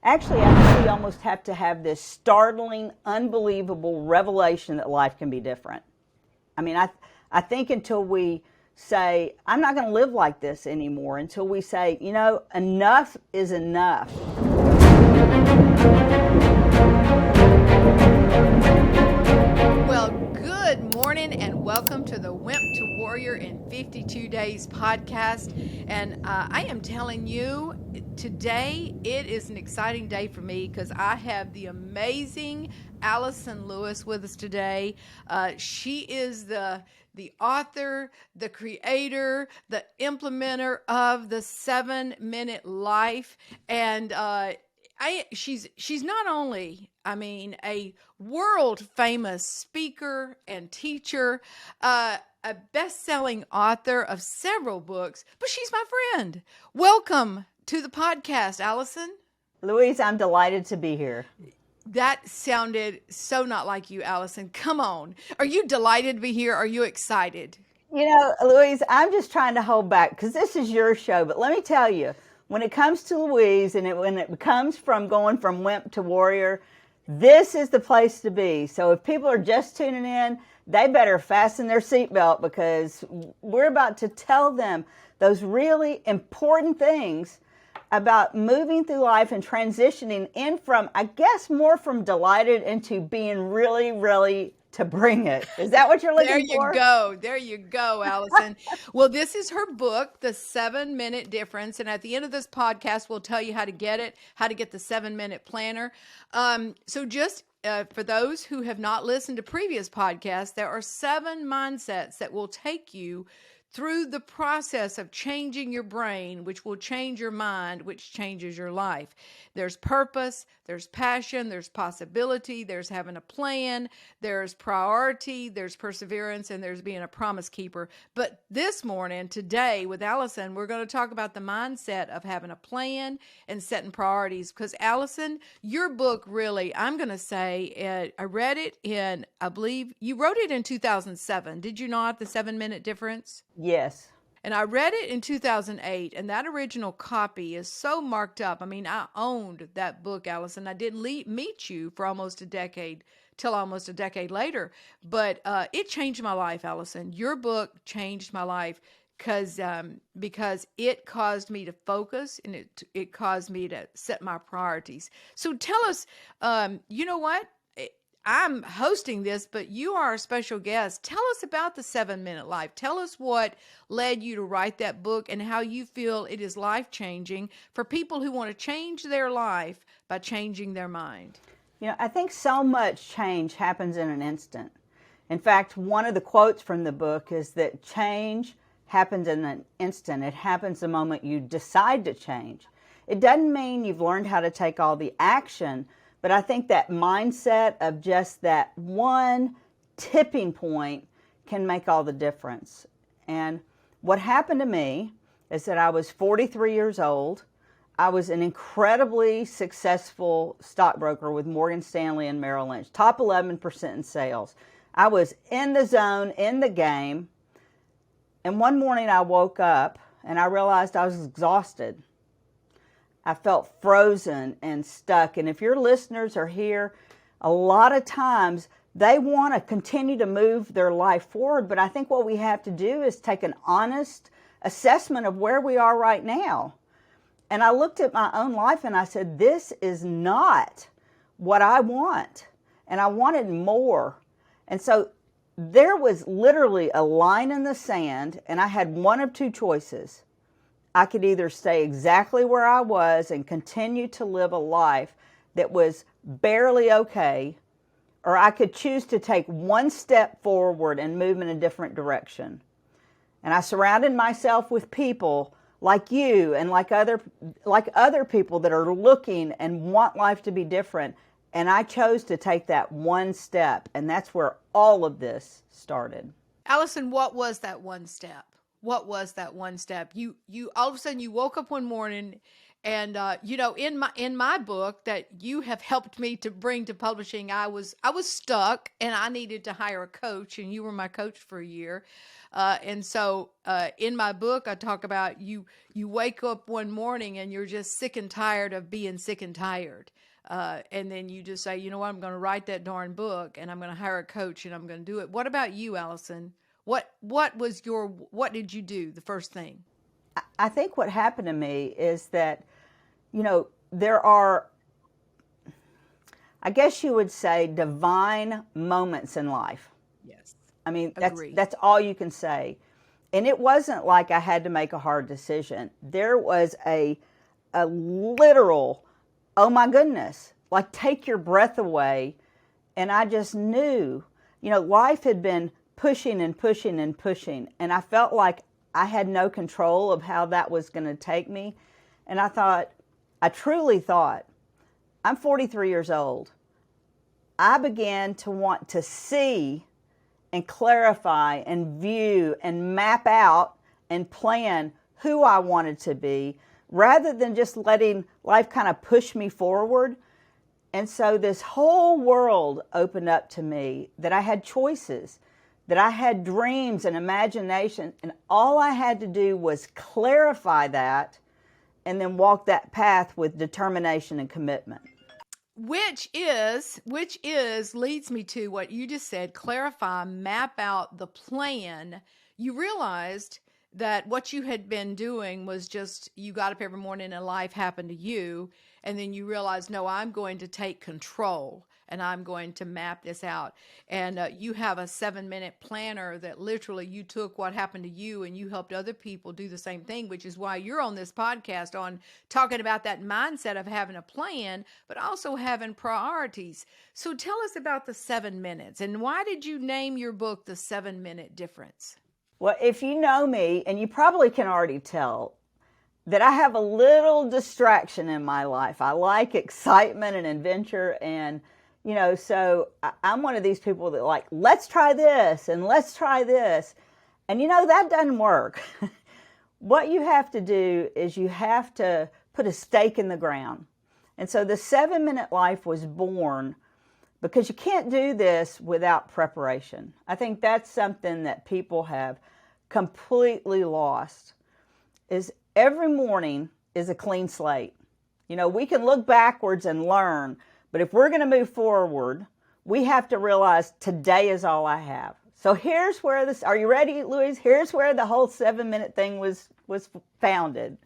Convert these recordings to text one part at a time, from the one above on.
Actually, I think we almost have to have this startling, unbelievable revelation that life can be different. I mean, I think until we say, I'm not going to live like this anymore, until we say, enough is enough. Well, good morning and welcome to the Wimp to Warrior in 52 Days podcast. And I am telling you, today it is an exciting day for me because I have the amazing Allyson Lewis with us today. She is the author, the creator, the implementer of the 7-Minute Life. And she's not only, a world famous speaker and teacher, a best-selling author of several books, but she's my friend. Welcome to the podcast, Allyson. Louise, I'm delighted to be here. That sounded so not like you, Allyson. Come on. Are you delighted to be here? Are you excited? Louise, I'm just trying to hold back because this is your show. But let me tell you, when it comes to Louise and when it comes from going from Wimp to Warrior, this is the place to be. So if people are just tuning in, they better fasten their seatbelt because we're about to tell them those really important things about moving through life and transitioning in from, I guess, more from delighted into being really, really to bring it. Is that what you're looking for? There you go, Allyson. Well, this is her book, The 7-Minute Difference. And at the end of this podcast, we'll tell you how to get it, how to get the 7-minute planner. So just for those who have not listened to previous podcasts, there are 7 mindsets that will take you through the process of changing your brain, which will change your mind, which changes your life. There's purpose, there's passion, there's possibility, there's having a plan, there's priority, there's perseverance, and there's being a promise keeper. But this morning, today, with Allyson, we're going to talk about the mindset of having a plan and setting priorities. Because Allyson, your book really, I'm going to say, I read it in, I believe, you wrote it in 2007. Did you not, The 7-Minute Difference? Yes. And I read it in 2008, and that original copy is so marked up. I owned that book, Allyson. I didn't meet you for almost a decade, till almost a decade later. But it changed my life, Allyson. Your book changed my life because it caused me to focus, and it caused me to set my priorities. So tell us, you know what? I'm hosting this, but you are a special guest. Tell us about the 7-Minute Life. Tell us what led you to write that book and how you feel it is life-changing for people who want to change their life by changing their mind. I think so much change happens in an instant. In fact, one of the quotes from the book is that change happens in an instant. It happens the moment you decide to change. It doesn't mean you've learned how to take all the action, but I think that mindset of just that one tipping point can make all the difference. And what happened to me is that I was 43 years old. I was an incredibly successful stockbroker with Morgan Stanley and Merrill Lynch, top 11% in sales. I was in the zone, in the game. And one morning I woke up and I realized I was exhausted. I felt frozen and stuck. And if your listeners are here, a lot of times they want to continue to move their life forward. But I think what we have to do is take an honest assessment of where we are right now. And I looked at my own life and I said, this is not what I want. And I wanted more. And so there was literally a line in the sand, and I had one of two choices. I could either stay exactly where I was and continue to live a life that was barely okay, or I could choose to take one step forward and move in a different direction. And I surrounded myself with people like you and like other people that are looking and want life to be different. And I chose to take that one step, and that's where all of this started. Allyson, what was that one step? What was that one step? You all of a sudden you woke up one morning And in my book that you have helped me to bring to publishing, I was stuck and I needed to hire a coach, and you were my coach for a year. And so in my book, I talk about you wake up one morning and you're just sick and tired of being sick and tired. And then you just say, you know what, I'm going to write that darn book, and I'm going to hire a coach, and I'm going to do it. What about you, Allyson? What did you do the first thing? I think what happened to me is that, there are, I guess you would say, divine moments in life. Yes. I mean, Agree. that's all you can say. And it wasn't like I had to make a hard decision. There was a literal, oh my goodness, like take your breath away. And I just knew, life had been pushing and pushing and pushing. And I felt like I had no control of how that was going to take me. And I truly thought, I'm 43 years old. I began to want to see and clarify and view and map out and plan who I wanted to be, rather than just letting life kind of push me forward. And so this whole world opened up to me, that I had choices, that I had dreams and imagination, and all I had to do was clarify that and then walk that path with determination and commitment. Which leads me to what you just said: clarify, map out the plan. You realized that what you had been doing was just, you got up every morning and life happened to you. And then you realized, no, I'm going to take control and I'm going to map this out. And you have a 7-minute planner that literally you took what happened to you and you helped other people do the same thing, which is why you're on this podcast on talking about that mindset of having a plan, but also having priorities. So tell us about the 7 minutes, and why did you name your book The 7-Minute Difference? Well, if you know me, and you probably can already tell, that I have a little distraction in my life. I like excitement and adventure, and so I'm one of these people that like, let's try this and let's try this. And that doesn't work. What you have to do is you have to put a stake in the ground. And so the 7-minute life was born because you can't do this without preparation. I think that's something that people have completely lost, is every morning is a clean slate. We can look backwards and learn, but if we're going to move forward, we have to realize today is all I have. So here's where are you ready, Louise? Here's where the whole 7-minute thing was founded.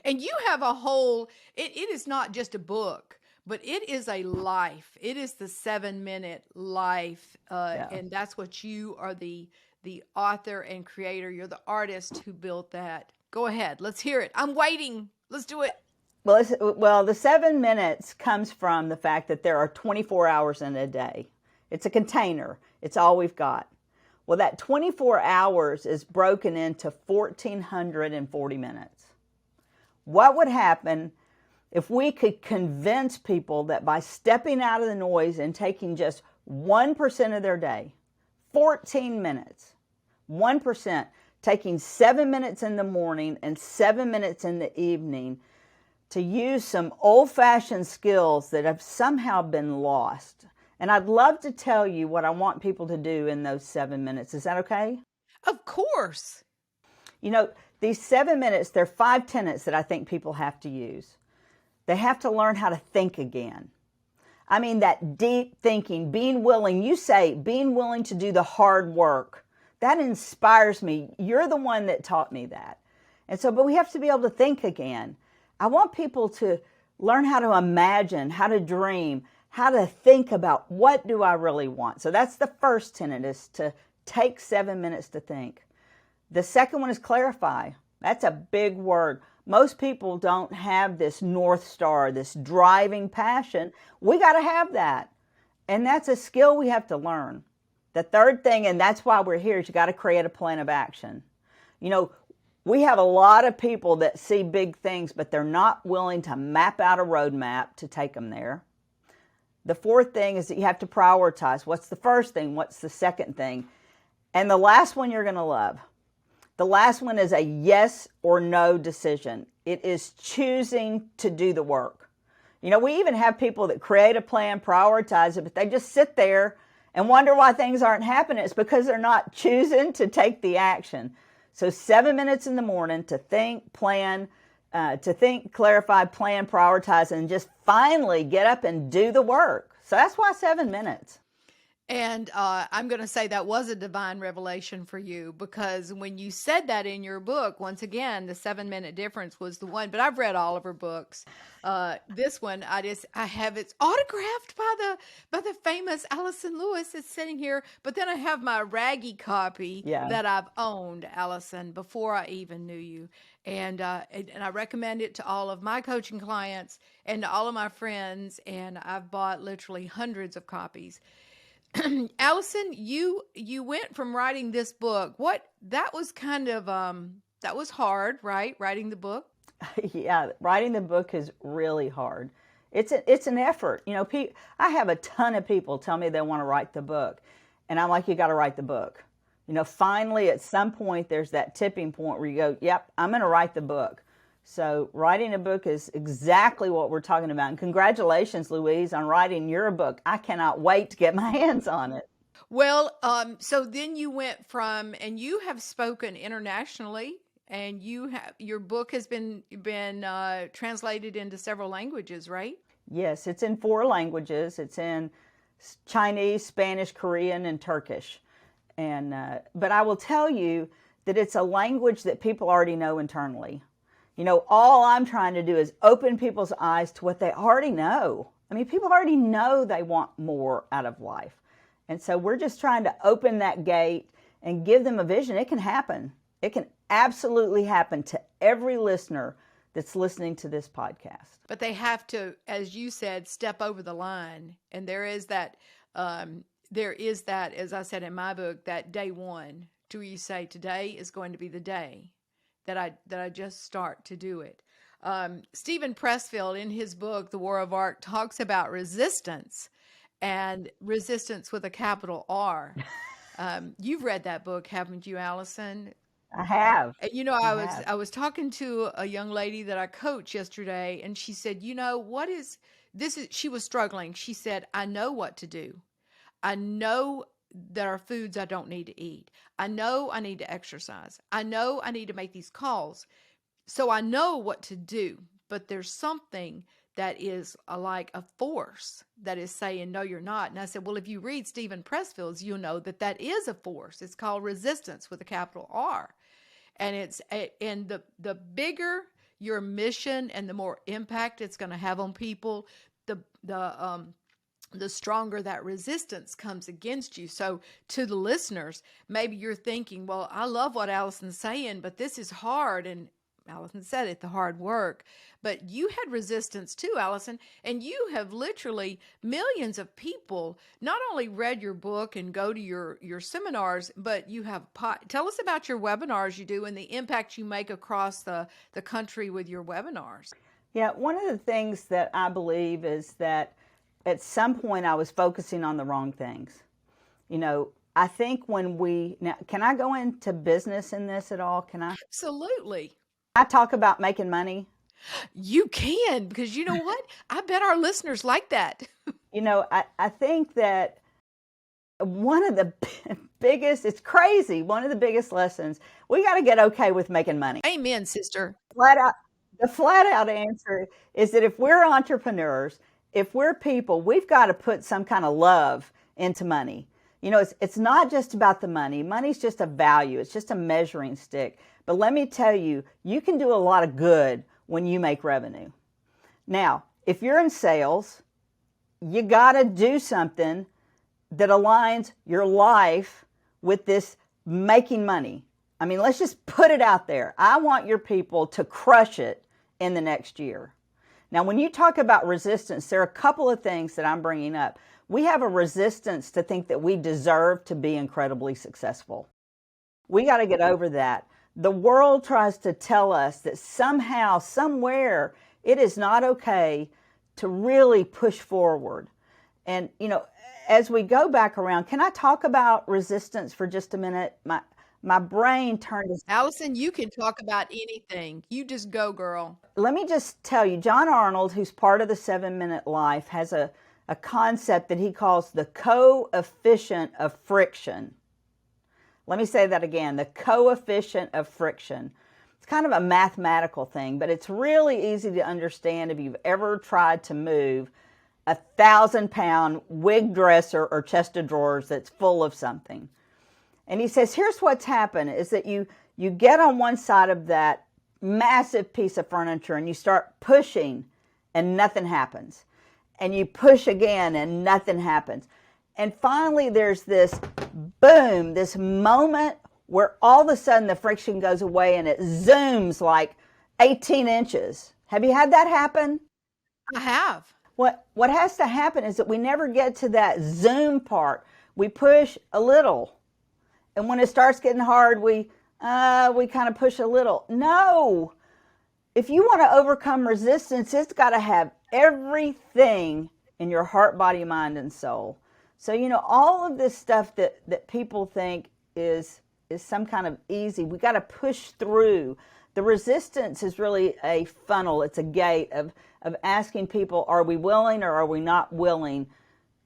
And you have a whole, it is not just a book, but it is a life. It is the 7-minute life. And that's what you are, the author and creator. You're the artist who built that. Go ahead. Let's hear it. I'm waiting. Let's do it. Well, the 7 minutes comes from the fact that there are 24 hours in a day. It's a container. It's all we've got. Well, that 24 hours is broken into 1,440 minutes. What would happen if we could convince people that by stepping out of the noise and taking just 1% of their day, 14 minutes, 1%, taking 7 minutes in the morning and 7 minutes in the evening to use some old-fashioned skills that have somehow been lost. And I'd love to tell you what I want people to do in those 7 minutes. Is that okay? Of course. These 7 minutes, there are 5 tenets that I think people have to use. They have to learn how to think again. I mean, that deep thinking, being willing to do the hard work. That inspires me. You're the one that taught me that. And so, but we have to be able to think again. I want people to learn how to imagine, how to dream, how to think about what do I really want. So that's the first tenet, is to take 7 minutes to think. The second one is clarify. That's a big word. Most people don't have this North Star, this driving passion. We got to have that. And that's a skill we have to learn. The third thing, and that's why we're here, is you got to create a plan of action. We have a lot of people that see big things, but they're not willing to map out a roadmap to take them there. The fourth thing is that you have to prioritize. What's the first thing? What's the second thing? And the last one you're going to love. The last one is a yes or no decision. It is choosing to do the work. We even have people that create a plan, prioritize it, but they just sit there and wonder why things aren't happening. It's because they're not choosing to take the action. So 7 minutes in the morning to think, plan, clarify, plan, prioritize, and just finally get up and do the work. So that's why 7 minutes. And I'm going to say that was a divine revelation for you, because when you said that in your book, once again, the 7 minute difference was the one. But I've read all of her books. This one, I have it's autographed by the famous Allyson Lewis. It's sitting here. But then I have my raggy copy that I've owned, Allyson, before I even knew you. And I recommend it to all of my coaching clients and to all of my friends. And I've bought literally hundreds of copies. Allyson, you went from writing this book. That was kind of that was hard, right? Writing the book. Yeah, writing the book is really hard. It's an effort. I have a ton of people tell me they want to write the book, and I'm like, you got to write the book. Finally, at some point, there's that tipping point where you go, yep, I'm going to write the book. So writing a book is exactly what we're talking about. And congratulations, Louise, on writing your book. I cannot wait to get my hands on it. Well, so then you went from, and you have spoken internationally, and your book has been translated into several languages, right? Yes, it's in 4 languages. It's in Chinese, Spanish, Korean, and Turkish. And but I will tell you that it's a language that people already know internally. All I'm trying to do is open people's eyes to what they already know. I mean, people already know they want more out of life. And so we're just trying to open that gate and give them a vision. It can happen. It can absolutely happen to every listener that's listening to this podcast. But they have to, as you said, step over the line. And there is that, as I said in my book, that day one, to where you say, today is going to be the day that I just start to do it. Stephen Pressfield, in his book, The War of Art, talks about resistance, and resistance with a capital R. You've read that book, haven't you, Allyson? I have. I was talking to a young lady that I coached yesterday, and she said, what is this? She was struggling. She said, I know what to do. I know there are foods I don't need to eat. I know I need to exercise. I know I need to make these calls. So I know what to do, but there's something that is like a force that is saying, no, you're not. And I said, well, if you read Stephen Pressfield's, you'll know that is a force. It's called resistance with a capital R. And the bigger your mission and the more impact it's going to have on people, the stronger that resistance comes against you. So to the listeners, maybe you're thinking, well, I love what Allyson's saying, but this is hard. And Allyson said it, the hard work. But you had resistance too, Allyson, and you have literally millions of people not only read your book and go to your seminars, but you have, tell us about your webinars you do and the impact you make across the country with your webinars. Yeah, one of the things that I believe is that at some point I was focusing on the wrong things. I think now, can I go into business in this at all? Can I? Absolutely. I talk about making money. You can, because you know what? I bet our listeners like that. I think that one of the biggest, it's crazy, one of the biggest lessons, we got to get okay with making money. Amen, sister. The flat out answer is that if we're entrepreneurs, if we're people, we've got to put some kind of love into money. It's not just about the money. Money's just a value. It's just a measuring stick. But let me tell you, you can do a lot of good when you make revenue. Now, if you're in sales, you got to do something that aligns your life with this making money. I mean, let's just put it out there. I want your people to crush it in the next year. Now, when you talk about resistance, there are a couple of things that I'm bringing up. We have a resistance to think that we deserve to be incredibly successful. We got to get over that. The world tries to tell us that somehow, somewhere, it is not okay to really push forward. And, as we go back around, can I talk about resistance for just a minute? my brain turned. Allyson, you can talk about anything. You just go, girl. Let me just tell you, John Arnold, who's part of the 7 Minute Life, has a concept that he calls the coefficient of friction. Let me say that again, the coefficient of friction. It's kind of a mathematical thing, but it's really easy to understand if you've ever tried to move a 1,000-pound wig dresser or chest of drawers that's full of something. And he says, here's what's happened, is that you get on one side of that massive piece of furniture and you start pushing and nothing happens. And you push again and nothing happens. And finally there's this boom, this moment where all of a sudden the friction goes away and it zooms like 18 inches. Have you had that happen? I have. What has to happen is that we never get to that zoom part. We push a little. And when it starts getting hard, we kind of push a little. No. If you want to overcome resistance, it's got to have everything in your heart, body, mind, and soul. So, all of this stuff that people think is some kind of easy, we got to push through. The resistance is really a funnel. It's a gate of asking people, are we willing or are we not willing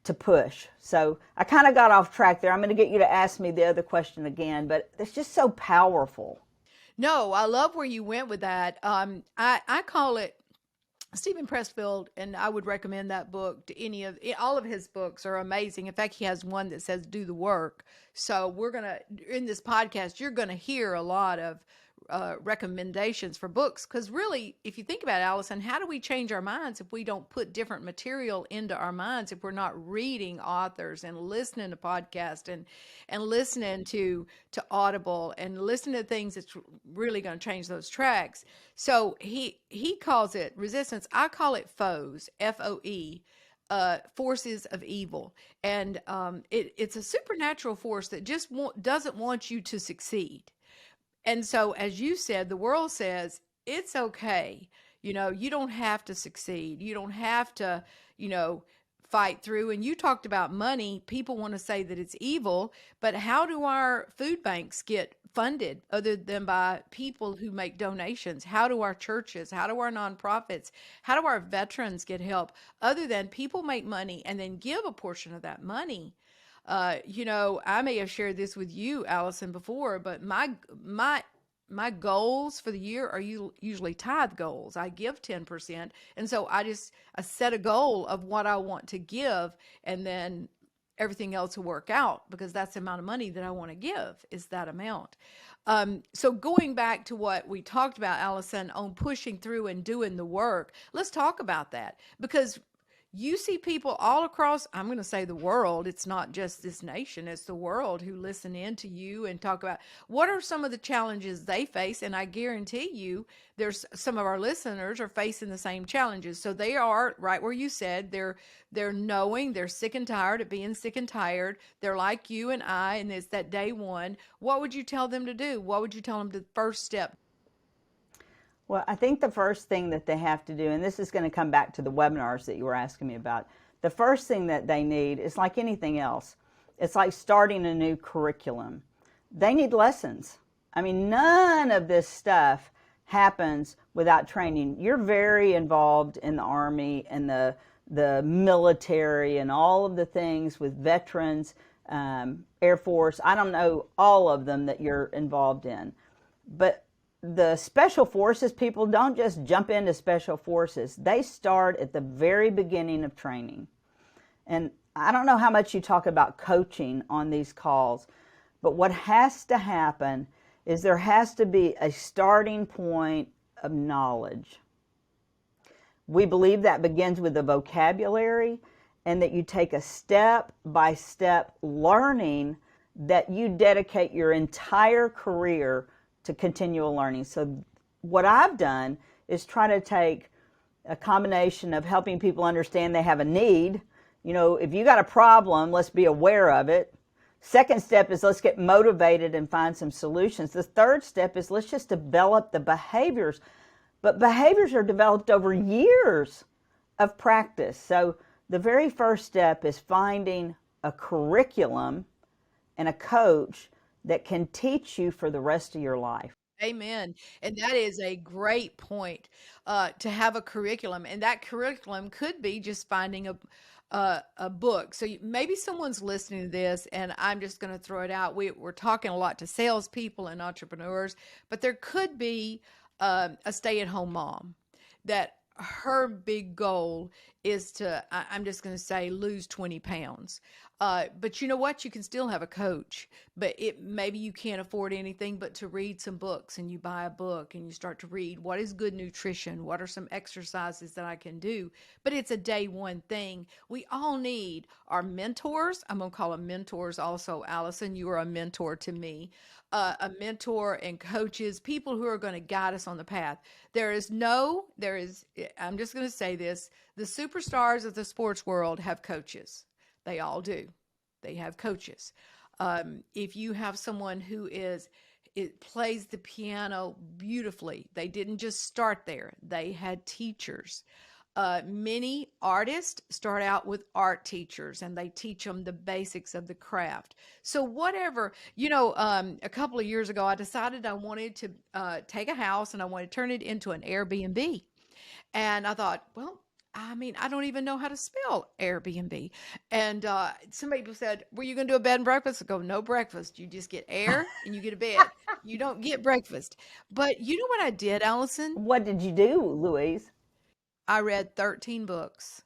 to push? So I kind of got off track there. I'm going to get you to ask me the other question again, but it's just so powerful. No, I love where you went with that. I call it Stephen Pressfield, and I would recommend that book to all of his books are amazing. In fact, he has one that says do the work. So in this podcast, you're going to hear a lot of recommendations for books, because really, if you think about it, Allyson, how do we change our minds if we don't put different material into our minds, if we're not reading authors and listening to podcasts and listening to Audible and listening to things that's really going to change those tracks? So he calls it resistance. I call it foes, FOE, forces of evil. And it's a supernatural force that just doesn't want you to succeed. And so, as you said, the world says it's okay. You don't have to succeed. You don't have to, fight through. And you talked about money. People want to say that it's evil, but how do our food banks get funded other than by people who make donations? How do our churches, how do our nonprofits, how do our veterans get help other than people make money and then give a portion of that money? I may have shared this with you, Allyson, before, but my goals for the year are usually tithe goals. I give 10. And so I set a goal of what I want to give, and then everything else will work out, because that's the amount of money that I want to give, is that amount. So going back to what we talked about, Allyson, on pushing through and doing the work, let's talk about that, because you see people all across, I'm going to say the world, it's not just this nation, it's the world, who listen in to you and talk about what are some of the challenges they face. And I guarantee you there's some of our listeners are facing the same challenges. So they are right where you said, they're knowing they're sick and tired of being sick and tired. They're like you and I, and it's that day one. What would you tell them to do? What would you tell them the first step? Well, I think the first thing that they have to do, and this is going to come back to the webinars that you were asking me about, the first thing that they need is like anything else. It's like starting a new curriculum. They need lessons. I mean, none of this stuff happens without training. You're very involved in the Army and the military and all of the things with veterans, Air Force. I don't know all of them that you're involved in, but the special forces people don't just jump into special forces. They start at the very beginning of training. And I don't know how much you talk about coaching on these calls, but what has to happen is there has to be a starting point of knowledge. We believe that begins with the vocabulary, and that you take a step-by-step learning that you dedicate your entire career to continual learning. So what I've done is try to take a combination of helping people understand they have a need. If you got a problem, let's be aware of it. Second step is let's get motivated and find some solutions. The third step is let's just develop the behaviors. But behaviors are developed over years of practice. So the very first step is finding a curriculum and a coach that can teach you for the rest of your life. Amen. And that is a great point, to have a curriculum, and that curriculum could be just finding a book. So maybe someone's listening to this, and I'm just going to throw it out. We're talking a lot to salespeople and entrepreneurs, but there could be a stay-at-home mom that her big goal is to, I'm just going to say, lose 20 pounds. But you know what? You can still have a coach, but maybe you can't afford anything but to read some books, and you buy a book and you start to read what is good nutrition, what are some exercises that I can do. But it's a day one thing. We all need our mentors. I'm going to call them mentors also. Allyson, you are a mentor to me. A mentor and coaches, people who are going to guide us on the path. I'm just going to say this: the superstars of the sports world have coaches. They all do. They have coaches. If you have someone who plays the piano beautifully, they didn't just start there. They had teachers. Many artists start out with art teachers, and they teach them the basics of the craft. So whatever, a couple of years ago, I decided I wanted to take a house and I wanted to turn it into an Airbnb. And I thought, well, I don't even know how to spell Airbnb. And some people said, were you going to do a bed and breakfast? I go, no breakfast. You just get air and you get a bed. You don't get breakfast. But you know what I did, Allyson? What did you do, Louise? I read 13 books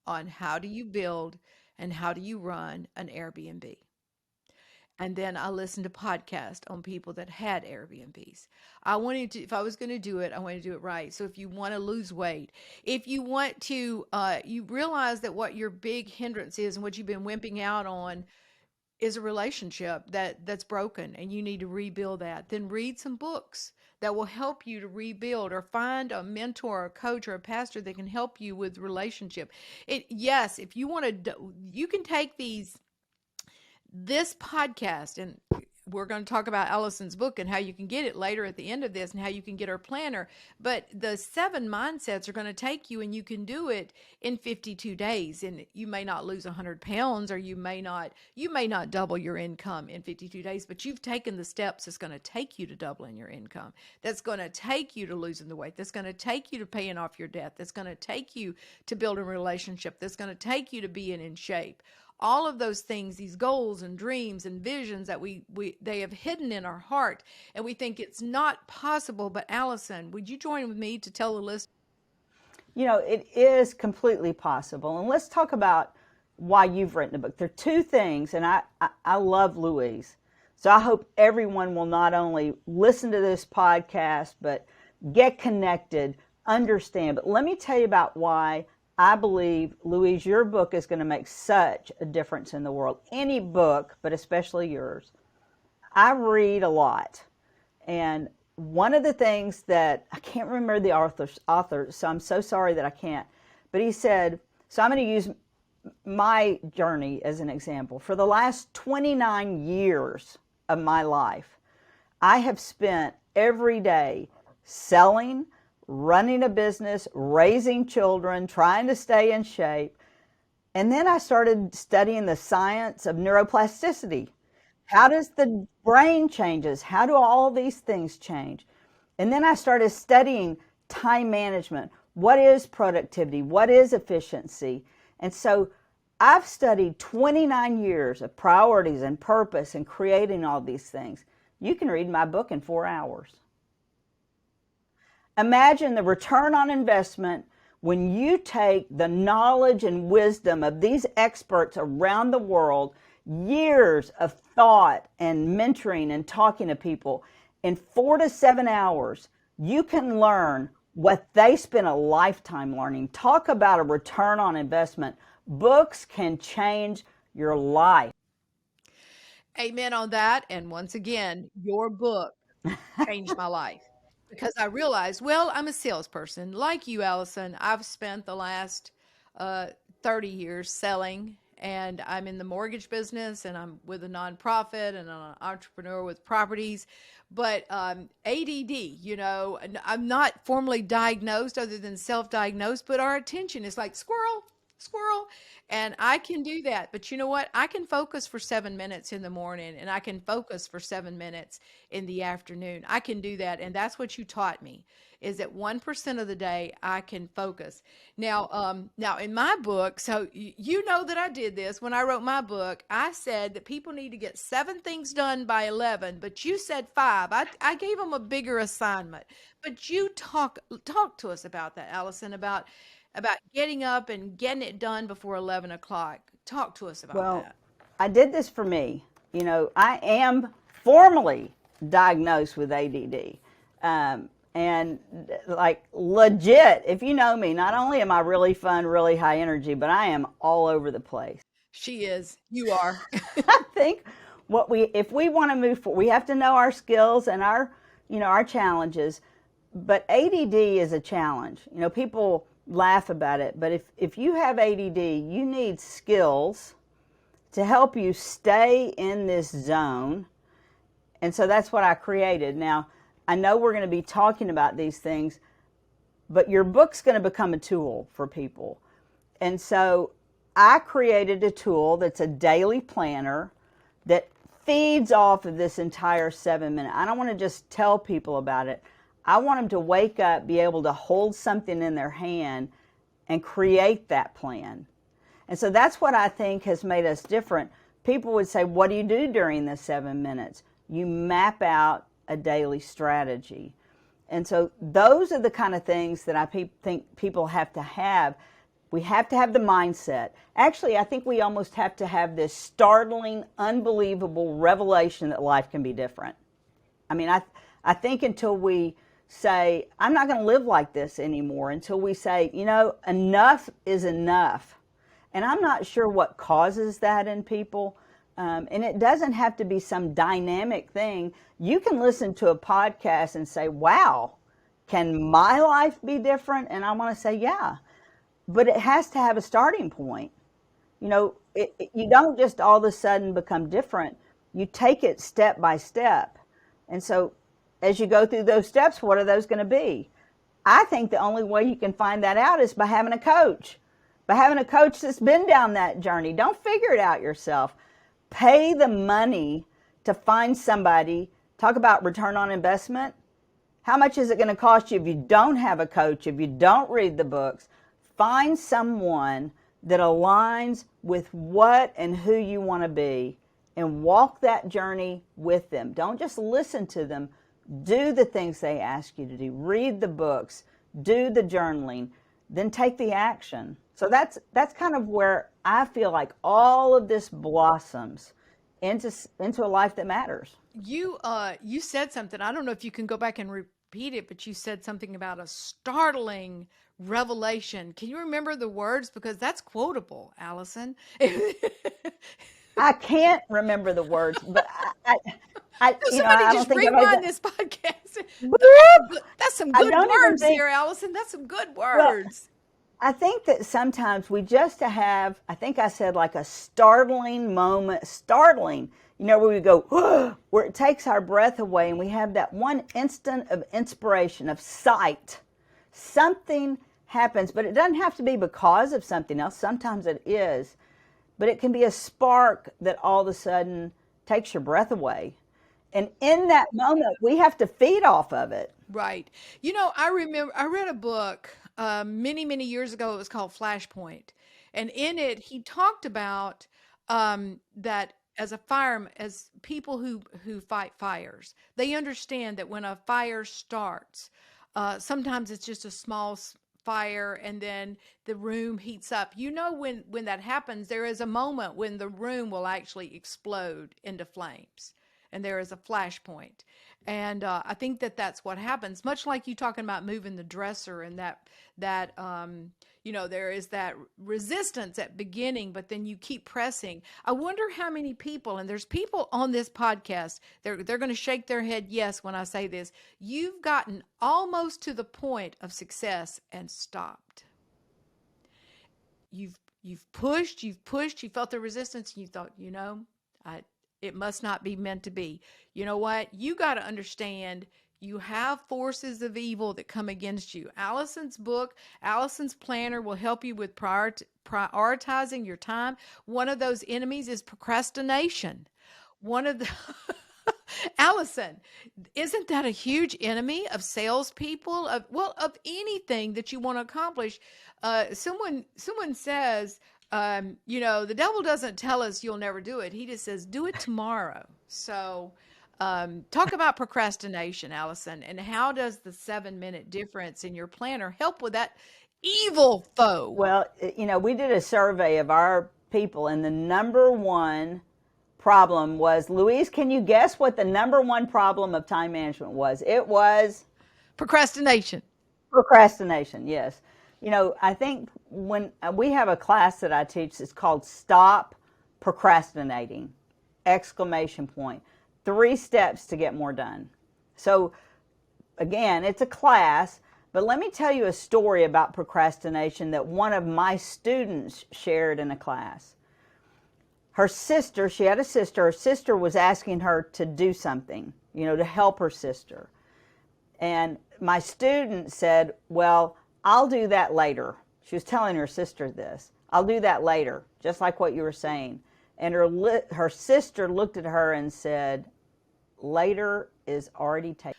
on how do you build and how do you run an Airbnb. And then I listened to podcasts on people that had Airbnbs. If I was going to do it, I wanted to do it right. So if you want to lose weight, if you want to, you realize that what your big hindrance is and what you've been wimping out on is a relationship that's broken, and you need to rebuild that, then read some books that will help you to rebuild, or find a mentor or a coach or a pastor that can help you with relationship. Yes, if you want to, you can take this podcast, and we're going to talk about Allyson's book and how you can get it later at the end of this, and how you can get her planner. But the 7 mindsets are going to take you, and you can do it in 52 days. And you may not lose 100 pounds, or you may not double your income in 52 days, but you've taken the steps that's going to take you to doubling your income. That's going to take you to losing the weight. That's going to take you to paying off your debt. That's going to take you to building a relationship. That's going to take you to being in shape. All of those things, these goals and dreams and visions that they have hidden in our heart, and we think it's not possible. But Allyson, would you join with me to tell the listeners? It is completely possible. And let's talk about why you've written a book. There are two things, and I love Louise. So I hope everyone will not only listen to this podcast, but get connected, understand. But let me tell you about why I believe, Louise, your book is going to make such a difference in the world. Any book, but especially yours. I read a lot. And one of the things that, I can't remember the author, so I'm so sorry that I can't. But he said, so I'm going to use my journey as an example. For the last 29 years of my life, I have spent every day selling, running a business, raising children, trying to stay in shape. And then I started studying the science of neuroplasticity. How does the brain changes? How do all these things change? And then I started studying time management. What is productivity? What is efficiency? And so I've studied 29 years of priorities and purpose and creating all these things. You can read my book in 4 hours. Imagine the return on investment when you take the knowledge and wisdom of these experts around the world, years of thought and mentoring and talking to people. In 4 to 7 hours, you can learn what they spent a lifetime learning. Talk about a return on investment. Books can change your life. Amen on that. And once again, your book changed my life. Because I realized, well, I'm a salesperson. Like you, Allyson, I've spent the last 30 years selling, and I'm in the mortgage business, and I'm with a nonprofit, and I'm an entrepreneur with properties. But ADD, I'm not formally diagnosed other than self-diagnosed, but our attention is like squirrel, squirrel. And I can do that. But you know what? I can focus for 7 minutes in the morning and I can focus for 7 minutes in the afternoon. I can do that. And that's what you taught me is that 1% of the day I can focus. Now in my book, so you know that I did this when I wrote my book. I said that people need to get 7 things done by 11, but you said 5. I gave them a bigger assignment. But you talk to us about that, Allison, about getting up and getting it done before 11 o'clock. Talk to us about Well, that. I did this for me. I am formally diagnosed with ADD. And like legit, if you know me, not only am I really fun, really high energy, but I am all over the place. She is. You are. I think if we want to move forward, we have to know our skills and our challenges. But ADD is a challenge. People laugh about it, but if you have ADD, you need skills to help you stay in this zone. And so that's what I created. Now, I know we're going to be talking about these things, but your book's going to become a tool for people. And so I created a tool that's a daily planner that feeds off of this entire 7 minute. I don't want to just tell people about it. I want them to wake up, be able to hold something in their hand and create that plan. And so that's what I think has made us different. People would say, what do you do during the 7 minutes? You map out a daily strategy. And so those are the kind of things that I think people have to have. We have to have the mindset. Actually, I think we almost have to have this startling, unbelievable revelation that life can be different. I mean, I think until we say, I'm not going to live like this anymore, until we say, enough is enough. And I'm not sure what causes that in people. And it doesn't have to be some dynamic thing. You can listen to a podcast and say, wow, can my life be different? And I want to say, yeah. But it has to have a starting point. You don't just all of a sudden become different. You take it step by step. And so as you go through those steps, what are those going to be? I think the only way you can find that out is by having a coach. By having a coach that's been down that journey. Don't figure it out yourself. Pay the money to find somebody. Talk about return on investment. How much is it going to cost you if you don't have a coach, if you don't read the books? Find someone that aligns with what and who you want to be and walk that journey with them. Don't just listen to them. Do the things they ask you to do. Read the books. Do the journaling. Then take the action. So that's kind of where I feel like all of this blossoms into a life that matters. You said something. I don't know if you can go back and repeat it, but you said something about a startling revelation. Can you remember the words? Because that's quotable, Allison. I can't remember the words, but Somebody I just don't think rewind this podcast. That's some I good don't even words think, here, Allison. That's some good well, words. I think that sometimes we just have, I think I said like a startling moment, where we go, where it takes our breath away and we have that one instant of inspiration, of sight. Something happens, but it doesn't have to be because of something else. Sometimes it is, but it can be a spark that all of a sudden takes your breath away. And in that moment, we have to feed off of it. Right. I remember I read a book many, many years ago. It was called Flashpoint. And in it, he talked about that as people who fight fires, they understand that when a fire starts, sometimes it's just a small fire and then the room heats up. When that happens, there is a moment when the room will actually explode into flames. And there is a flashpoint. And I think that's what happens. Much like you talking about moving the dresser and that there is that resistance at beginning, but then you keep pressing. I wonder how many people, and there's people on this podcast, they're going to shake their head yes when I say this. You've gotten almost to the point of success and stopped. You've pushed, you felt the resistance, and you thought, it must not be meant to be. You know what? You got to understand you have forces of evil that come against you. Allison's book, Allison's planner will help you with prioritizing your time. One of those enemies is procrastination. One of the Allison, isn't that a huge enemy of salespeople? Of anything that you want to accomplish? Someone says, the devil doesn't tell us you'll never do it. He just says, do it tomorrow. So, talk about procrastination, Allison, and how does the 7-minute difference in your planner help with that evil foe? Well, we did a survey of our people, and the number one problem was, Louise, can you guess what the number one problem of time management was? It was procrastination. Procrastination, yes. I think when we have a class that I teach, it's called Stop Procrastinating! Exclamation point. 3 steps to get more done. So again, it's a class, but let me tell you a story about procrastination that one of my students shared in a class. Her sister, she had a sister, her sister was asking her to do something, to help her sister. And my student said, well, I'll do that later. She was telling her sister this. I'll do that later, just like what you were saying. And her sister looked at her and said, later is already taken.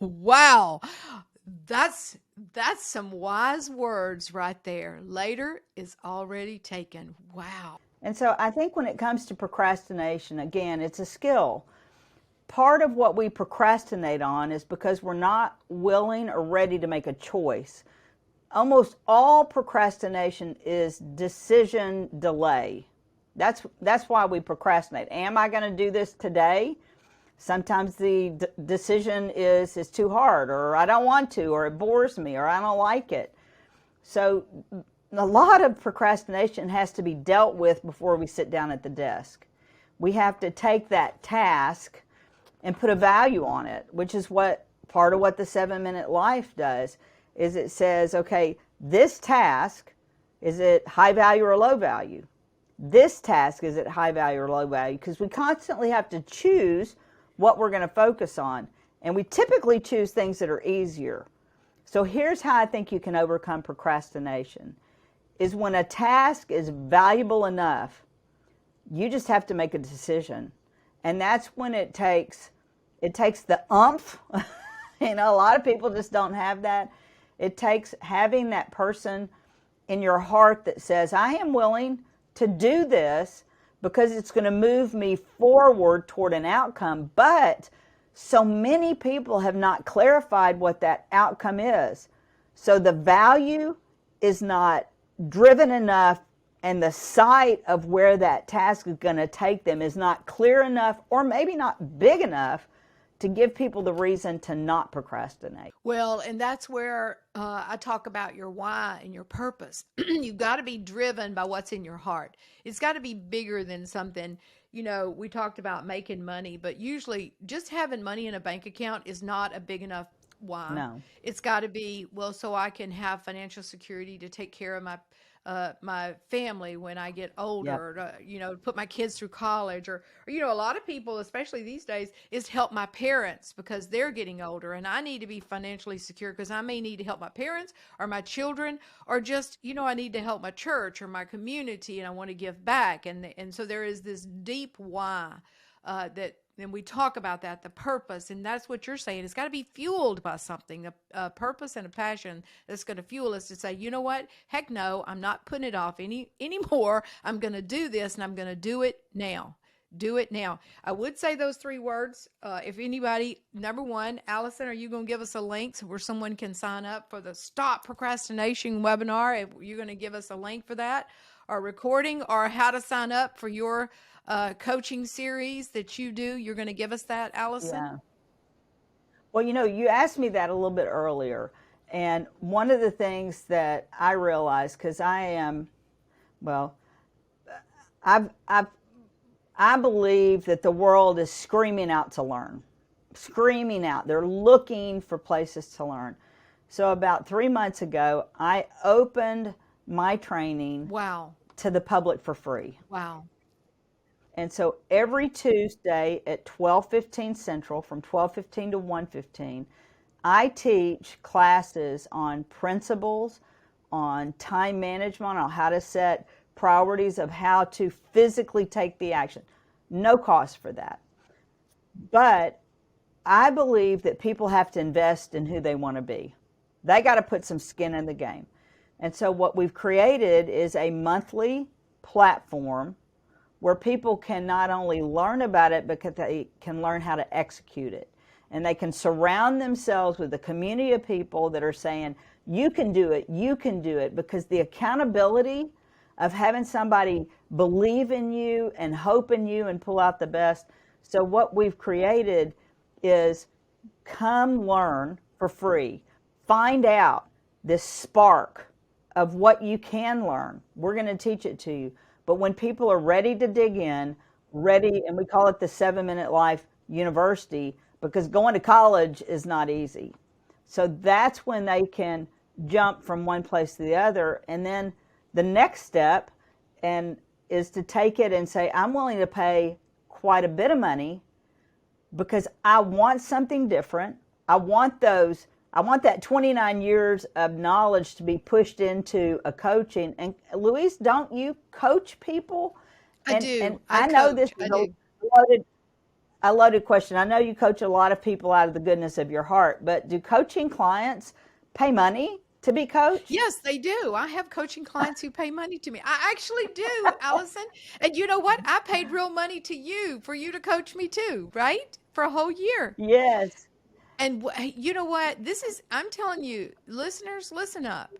Wow. That's some wise words right there. Later is already taken. Wow. And so I think when it comes to procrastination, again, it's a skill. Part of what we procrastinate on is because we're not willing or ready to make a choice. Almost all procrastination is decision delay. That's why we procrastinate. Am I going to do this today? Sometimes the decision is too hard, or I don't want to, or it bores me, or I don't like it. So a lot of procrastination has to be dealt with before we sit down at the desk. We have to take that task and put a value on it, which is part of what the 7-minute life does, is it says, okay, this task, is it high value or low value? This task, is it high value or low value? Because we constantly have to choose what we're going to focus on. And we typically choose things that are easier. So here's how I think you can overcome procrastination, is when a task is valuable enough, you just have to make a decision. And that's when it takes the umph. A lot of people just don't have that. It takes having that person in your heart that says, I am willing to do this because it's going to move me forward toward an outcome. But so many people have not clarified what that outcome is. So the value is not driven enough, and the sight of where that task is going to take them is not clear enough, or maybe not big enough to give people the reason to not procrastinate. Well, and that's where I talk about your why and your purpose. You've got to be driven by what's in your heart. It's got to be bigger than something. We talked about making money, but usually just having money in a bank account is not a big enough why. No. It's got to be, well, so I can have financial security to take care of my family when I get older, to put my kids through college, or a lot of people, especially these days, is help my parents because they're getting older and I need to be financially secure because I may need to help my parents or my children, or just, I need to help my church or my community and I want to give back. And so there is this deep why and we talk about that, the purpose, and that's what you're saying. It's got to be fueled by something, a purpose and a passion that's going to fuel us to say, you know what? Heck no, I'm not putting it off anymore. I'm going to do this, and I'm going to do it now. Do it now. I would say those 3 words. If anybody, number 1, Allison, are you going to give us a link where someone can sign up for the Stop Procrastination webinar? If you're going to give us a link for that, or recording, or how to sign up for your coaching series that you do, you're going to give us that, Allison? Yeah. Well, you asked me that a little bit earlier. And one of the things that I realized, because I believe that the world is screaming out to learn. Screaming out. They're looking for places to learn. So about 3 months ago, I opened my training to the public for free. Wow. And so every Tuesday at 12:15 Central, from 12:15 to 1:15, I teach classes on principles, on time management, on how to set priorities of how to physically take the action. No cost for that. But I believe that people have to invest in who they want to be. They got to put some skin in the game. And so what we've created is a monthly platform where people can not only learn about it, but they can learn how to execute it. And they can surround themselves with a community of people that are saying, you can do it, because the accountability of having somebody believe in you and hope in you and pull out the best. So what we've created is come learn for free. Find out this spark of what you can learn. We're going to teach it to you. But when people are ready to dig in, and we call it the 7-Minute Life University, because going to college is not easy. So that's when they can jump from one place to the other. And then the next step is to take it and say, I'm willing to pay quite a bit of money because I want something different. I want that 29 years of knowledge to be pushed into a coaching. And Louise, don't you coach people? I do. And I know this is a loaded question. I know you coach a lot of people out of the goodness of your heart, but do coaching clients pay money to be coached? Yes, they do. I have coaching clients who pay money to me. I actually do, Allyson. And you know what? I paid real money to you for you to coach me too, right? For a whole year. Yes. And you know what? I'm telling you, listeners, listen up.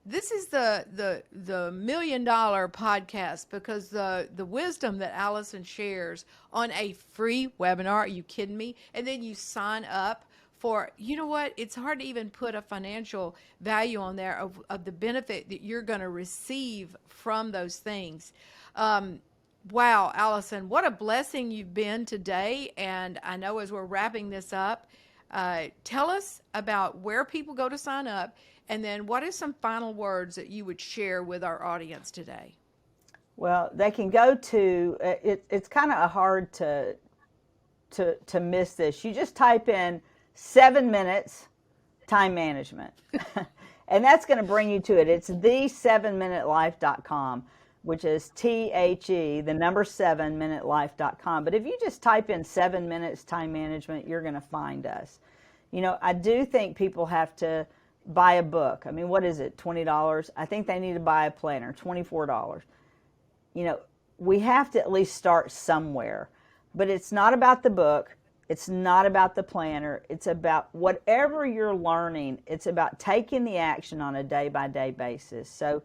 This is the $1 million podcast, because the wisdom that Allyson shares on a free webinar. Are you kidding me? And then you sign up for, you know what? It's hard to even put a financial value on there of the benefit that you're going to receive from those things. Wow, Allyson, what a blessing you've been today. And I know as we're wrapping this up, tell us about where people go to sign up, and then what are some final words that you would share with our audience today? Well, they can go to, it's kind of hard to miss this. You just type in 7 minutes time management, and that's going to bring you to it. It's the7minutelife.com, which is THE, the number 7minutelife.com. But if you just type in 7 minutes time management, you're going to find us. You know, I do think people have to buy a book. I mean, what is it, $20? I think they need to buy a planner, $24. You know, we have to at least start somewhere. But it's not about the book. It's not about the planner. It's about whatever you're learning. It's about taking the action on a day-by-day basis. So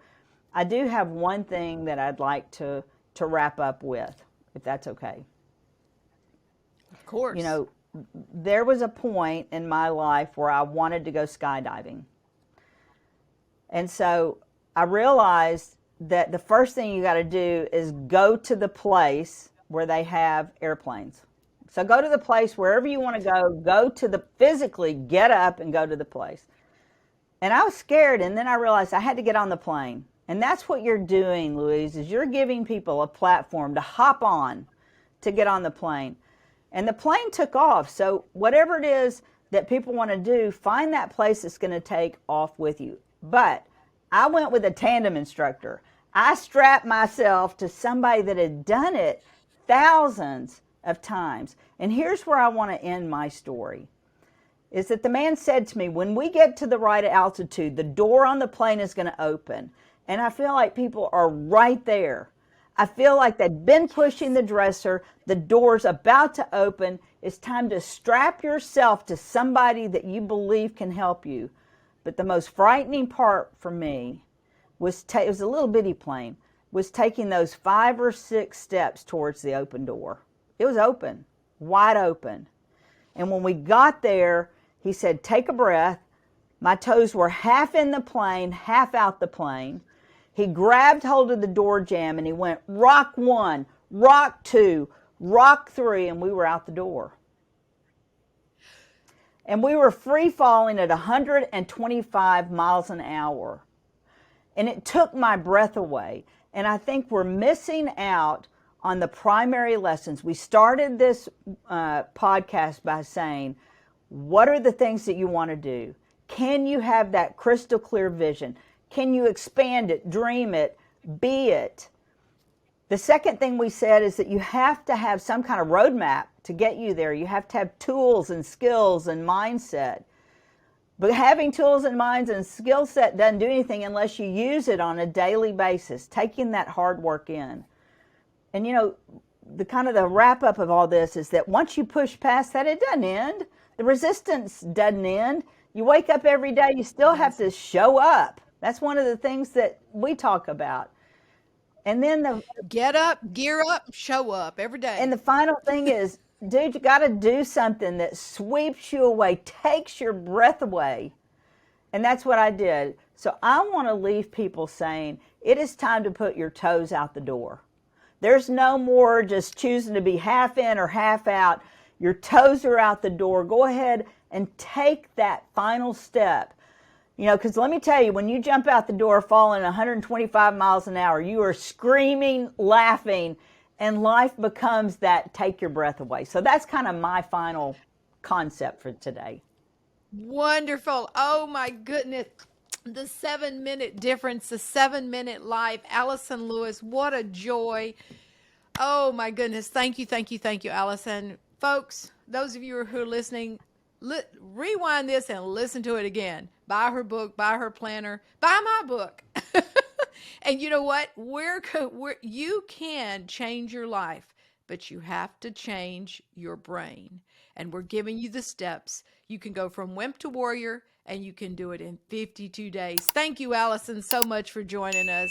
I do have one thing that I'd like to wrap up with, if that's okay. Of course. You know, there was a point in my life where I wanted to go skydiving. And so I realized that the first thing you got to do is go to the place where they have airplanes. So go to the place wherever you want to go physically get up and go to the place. And I was scared, and then I realized I had to get on the plane. And that's what you're doing, Louise, is you're giving people a platform to hop on to get on the plane. And the plane took off. So whatever it is that people want to do, find that place that's going to take off with you. But I went with a tandem instructor. I strapped myself to somebody that had done it thousands of times. And here's where I want to end my story, is that the man said to me, when we get to the right altitude, the door on the plane is going to open. And I feel like people are right there. I feel like they've been pushing the dresser. The door's about to open. It's time to strap yourself to somebody that you believe can help you. But the most frightening part for me was, it was a little bitty plane, was taking those 5 or 6 steps towards the open door. It was open, wide open. And when we got there, he said, take a breath. My toes were half in the plane, half out the plane. He grabbed hold of the door jamb and he went, rock 1, rock 2, rock 3, and we were out the door. And we were free falling at 125 miles an hour. And it took my breath away. And I think we're missing out on the primary lessons. We started this podcast by saying, what are the things that you want to do? Can you have that crystal clear vision? Can you expand it, dream it, be it? The second thing we said is that you have to have some kind of roadmap to get you there. You have to have tools and skills and mindset. But having tools and minds and skill set doesn't do anything unless you use it on a daily basis, taking that hard work in. And the kind of the wrap up of all this is that once you push past that, it doesn't end. The resistance doesn't end. You wake up every day, you still have to show up. That's one of the things that we talk about. And then Get up, gear up, show up every day. and the final thing is, dude, you got to do something that sweeps you away, takes your breath away. And that's what I did. So I want to leave people saying, it is time to put your toes out the door. There's no more just choosing to be half in or half out. Your toes are out the door. Go ahead and take that final step. Because let me tell you, when you jump out the door falling 125 miles an hour, you are screaming, laughing, and life becomes that take your breath away. So that's kind of my final concept for today. Wonderful. Oh my goodness. The 7-minute difference, the 7-minute life. Allyson Lewis, what a joy. Oh my goodness. Thank you, Allyson. Folks, those of you who are listening, rewind this and listen to it again. Buy her book, buy her planner, buy my book. And you know what? You can change your life, but you have to change your brain. And we're giving you the steps. You can go from wimp to warrior, and you can do it in 52 days. Thank you, Allyson, so much for joining us.